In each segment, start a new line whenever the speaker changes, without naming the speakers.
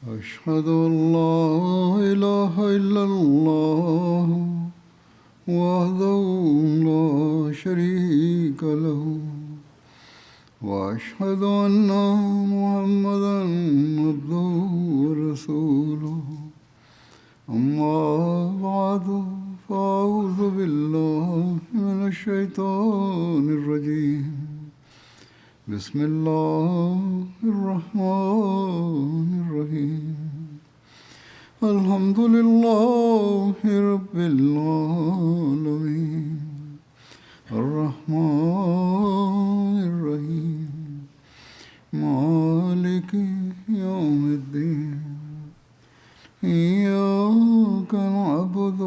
أشهد أن لا إله إلا الله وحده لا شريك له وأشهد أن محمدا عبده ورسوله أما بعد فأعوذ بالله من الشيطان الرجيم بسم الله الرحمن الرحيم الحمد لله رب العالمين الرحمن الرحيم مالك يوم الدين إياك نعبد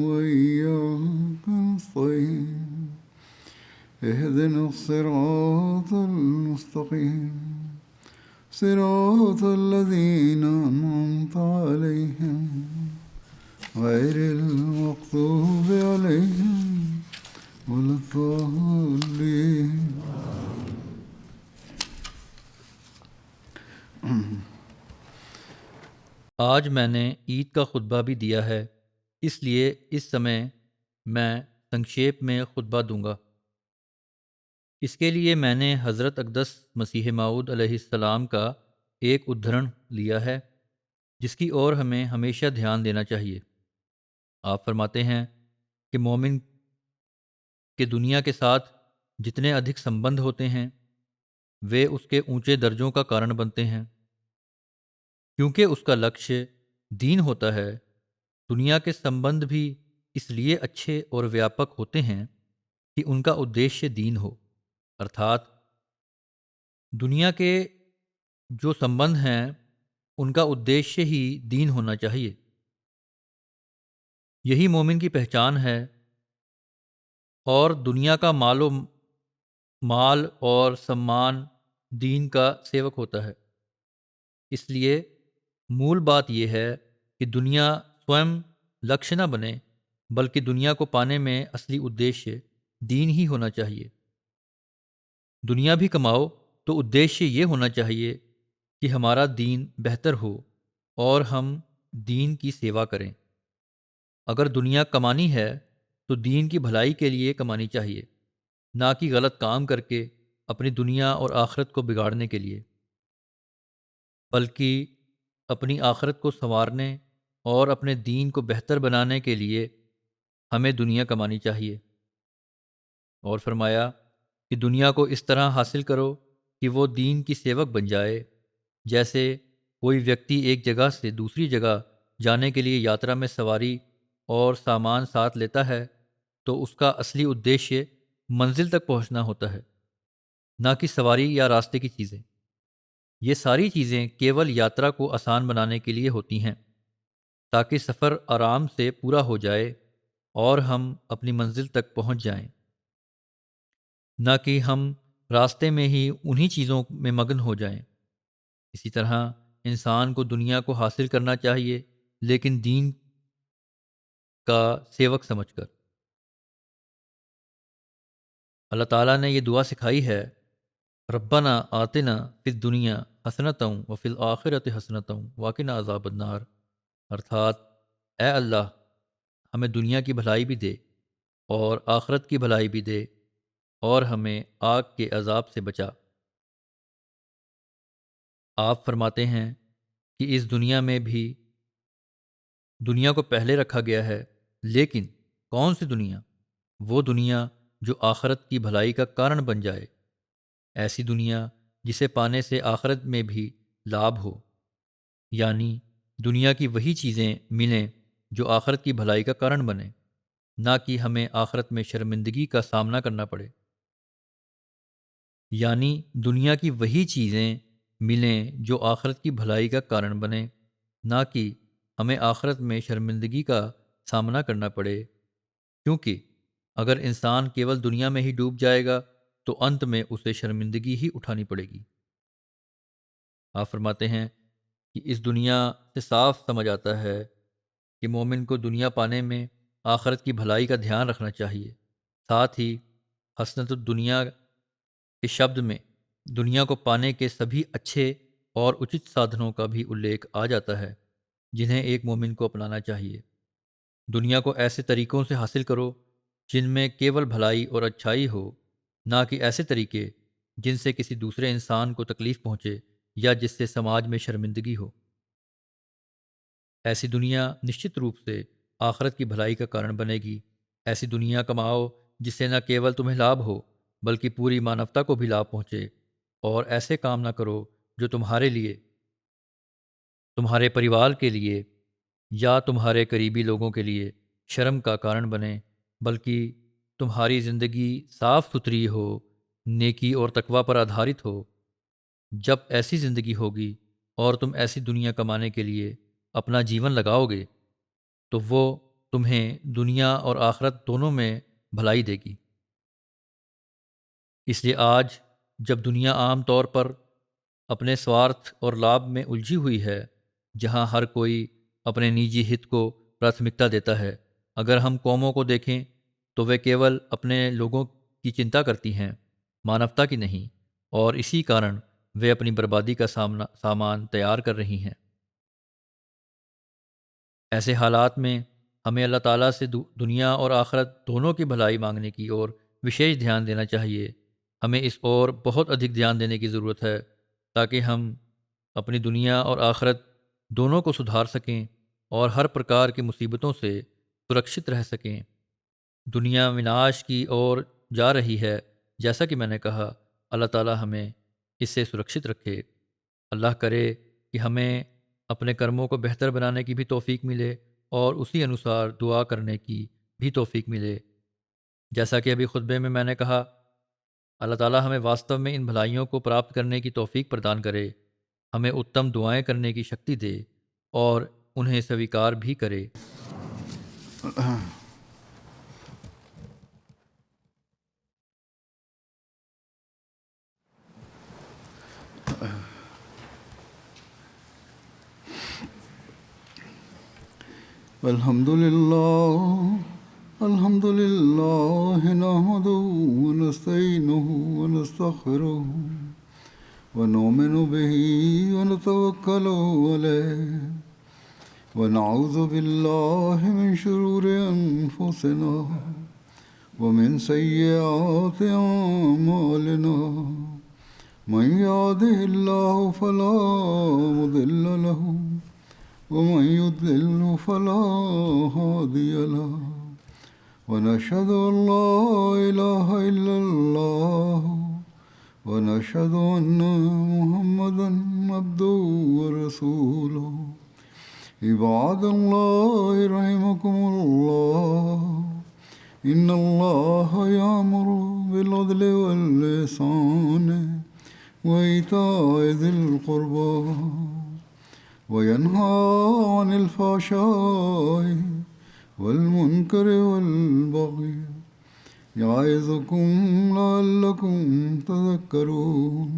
وإياك نستعين اهدنا الصراط المستقيم صراط الذين أنعمت عليهم غير المغضوب عليهم ولا الضالين.
آج میں نے عید کا خطبہ بھی دیا ہے، اس لیے اس سمے میں سنکشیپ میں خطبہ دوں گا۔ اس کے لیے میں نے حضرت اقدس مسیح موعود علیہ السلام کا ایک ادھرن لیا ہے جس کی اور ہمیں ہمیشہ دھیان دینا چاہیے۔ آپ فرماتے ہیں کہ مومن کے دنیا کے ساتھ جتنے ادھک سمبندھ ہوتے ہیں وہ اس کے اونچے درجوں کا کارن بنتے ہیں، کیونکہ اس کا لکش دین ہوتا ہے۔ دنیا کے سمبندھ بھی اس لیے اچھے اور ویاپک ہوتے ہیں کہ ان کا ادیشیہ دین ہو، ارتھات دنیا کے جو سمبندھ ہیں ان کا ادیشیہ ہی دین ہونا چاہیے۔ یہی مومن کی پہچان ہے، اور دنیا کا مال اور سمان دین کا سیوک ہوتا ہے۔ اس لیے مول بات یہ ہے کہ دنیا سوئم لکش نہ بنے، بلکہ دنیا کو پانے میں اصلی ادیشیہ دین ہی ہونا چاہیے۔ دنیا بھی کماؤ تو ادیشیہ یہ ہونا چاہیے کہ ہمارا دین بہتر ہو اور ہم دین کی سیوا کریں۔ اگر دنیا کمانی ہے تو دین کی بھلائی کے لیے کمانی چاہیے، نہ کہ غلط کام کر کے اپنی دنیا اور آخرت کو بگاڑنے کے لیے، بلکہ اپنی آخرت کو سنوارنے اور اپنے دین کو بہتر بنانے کے لیے ہمیں دنیا کمانی چاہیے۔ اور فرمایا کہ دنیا کو اس طرح حاصل کرو کہ وہ دین کی سیوک بن جائے، جیسے کوئی ویکتی ایک جگہ سے دوسری جگہ جانے کے لیے یاترا میں سواری اور سامان ساتھ لیتا ہے تو اس کا اصلی ادیشیہ منزل تک پہنچنا ہوتا ہے، نہ کہ سواری یا راستے کی چیزیں۔ یہ ساری چیزیں کیول یاترا کو آسان بنانے کے لیے ہوتی ہیں، تاکہ سفر آرام سے پورا ہو جائے اور ہم اپنی منزل تک پہنچ جائیں، نہ کہ ہم راستے میں ہی انہی چیزوں میں مگن ہو جائیں۔ اسی طرح انسان کو دنیا کو حاصل کرنا چاہیے، لیکن دین کا سیوک سمجھ کر۔ اللہ تعالیٰ نے یہ دعا سکھائی ہے، ربنا آتنا فی الدنیا حسنۃ وفی الآخرۃ حسنۃ وقنا عذاب النار، ارتھات اے اللہ ہمیں دنیا کی بھلائی بھی دے اور آخرت کی بھلائی بھی دے اور ہمیں آگ کے عذاب سے بچا۔ آپ فرماتے ہیں کہ اس دنیا میں بھی دنیا کو پہلے رکھا گیا ہے، لیکن کون سی دنیا؟ وہ دنیا جو آخرت کی بھلائی کا کارن بن جائے، ایسی دنیا جسے پانے سے آخرت میں بھی لابھ ہو، یعنی دنیا کی وہی چیزیں ملیں جو آخرت کی بھلائی کا کارن بنے، نہ کہ ہمیں آخرت میں شرمندگی کا سامنا کرنا پڑے۔ یعنی دنیا کی وہی چیزیں ملیں جو آخرت کی بھلائی کا کارن بنے، نہ کہ ہمیں آخرت میں شرمندگی کا سامنا کرنا پڑے، کیونکہ اگر انسان کیول دنیا میں ہی ڈوب جائے گا تو انت میں اسے شرمندگی ہی اٹھانی پڑے گی۔ آپ فرماتے ہیں کہ اس دنیا سے صاف سمجھ آتا ہے کہ مومن کو دنیا پانے میں آخرت کی بھلائی کا دھیان رکھنا چاہیے، ساتھ ہی حسنۃ الدنیا کے شبد میں دنیا کو پانے کے سبھی اچھے اور اچت سادھنوں کا بھی الیکھ آ جاتا ہے جنہیں ایک مومن کو اپنانا چاہیے۔ دنیا کو ایسے طریقوں سے حاصل کرو جن میں کیول بھلائی اور اچھائی ہو، نہ کہ ایسے طریقے جن سے کسی دوسرے انسان کو تکلیف پہنچے یا جس سے سماج میں شرمندگی ہو۔ ایسی دنیا نشچت روپ سے آخرت کی بھلائی کا کارن بنے گی۔ ایسی دنیا کماؤ جس سے نہ کیول تمہیں لابھ ہو بلکہ پوری مانوتا کو بھی لابھ پہنچے، اور ایسے کام نہ کرو جو تمہارے لیے، تمہارے پریوار کے لیے یا تمہارے قریبی لوگوں کے لیے شرم کا کارن بنے، بلکہ تمہاری زندگی صاف ستھری ہو، نیکی اور تقوی پر آدھارت ہو۔ جب ایسی زندگی ہوگی اور تم ایسی دنیا کمانے کے لیے اپنا جیون لگاؤ گے تو وہ تمہیں دنیا اور آخرت دونوں میں بھلائی دے گی۔ اس لیے آج جب دنیا عام طور پر اپنے سوارتھ اور لابھ میں الجھی ہوئی ہے، جہاں ہر کوئی اپنے نجی ہت کو پراتھمکتا دیتا ہے، اگر ہم قوموں کو دیکھیں تو وہ کیول اپنے لوگوں کی چنتا کرتی ہیں، مانوتا کی نہیں، اور اسی کارن وہ اپنی بربادی کا سامان تیار کر رہی ہیں۔ ایسے حالات میں ہمیں اللہ تعالیٰ سے دنیا اور آخرت دونوں کی بھلائی مانگنے کی اور وشیش دھیان دینا چاہیے۔ ہمیں اس اور بہت ادھک دھیان دینے کی ضرورت ہے تاکہ ہم اپنی دنیا اور آخرت دونوں کو سدھار سکیں اور ہر پرکار کی مصیبتوں سے سرکشت رہ سکیں۔ دنیا وناش کی اور جا رہی ہے، جیسا کہ میں نے کہا، اللہ تعالیٰ ہمیں اس سے سرکشت رکھے۔ اللہ کرے کہ ہمیں اپنے کرموں کو بہتر بنانے کی بھی توفیق ملے اور اسی انوسار دعا کرنے کی بھی توفیق ملے۔ جیسا کہ ابھی خطبے میں نے کہا، اللہ تعالیٰ ہمیں واستو میں ان بھلائیوں کو پراپت کرنے کی توفیق پردان کرے، ہمیں اتم دعائیں کرنے کی شکتی دے اور انہیں سویکار بھی کرے۔
الحمد لله نحمده ونستعينه ونستغفره ونؤمن به ونتوكل عليه ونعوذ بالله من شرور أنفسنا ومن سيئات أعمالنا من يهده الله فلا مضل له ومن يضلل فلا هادي له ونشهد أن لا إله إلا الله ونشهد أن محمدا عبده ورسوله عباد الله رحمكم الله إن الله يأمر بالعدل والإحسان وإيتاء ذي القربى وينهى عن الفحشاء والمنكر والبغي يعظكم لعلكم تذكرون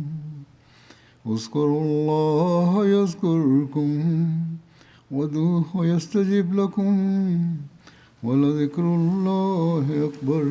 اذكروا الله يذكركم وادعوه يستجب لكم ولذكر الله أكبر